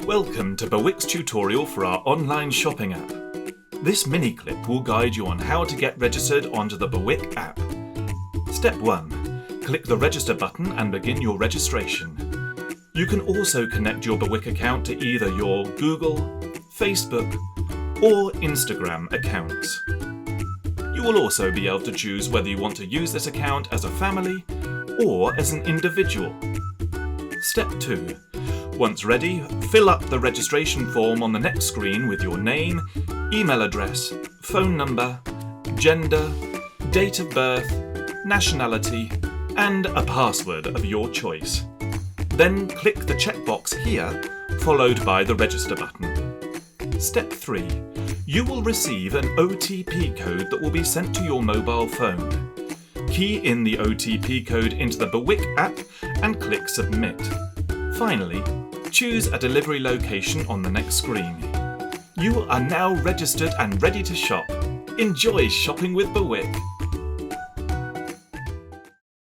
Welcome to Bawiq's tutorial for our online shopping app. This mini clip will guide you on how to get registered onto the Bawiq app. Step 1. Click the register button and begin your registration. You can also connect your Bawiq account to either your Google, Facebook or Instagram accounts. You will also be able to choose whether you want to use this account as a family or as an individual. Step 2. Once ready, fill up the registration form on the next screen with your name, email address, phone number, gender, date of birth, nationality, and a password of your choice. Then click the checkbox here, followed by the register button. Step 3. You will receive an OTP code that will be sent to your mobile phone. Key in the OTP code into the Bawiq app and click Submit. Finally, choose a delivery location on the next screen. You are now registered and ready to shop. Enjoy shopping with Bawiq!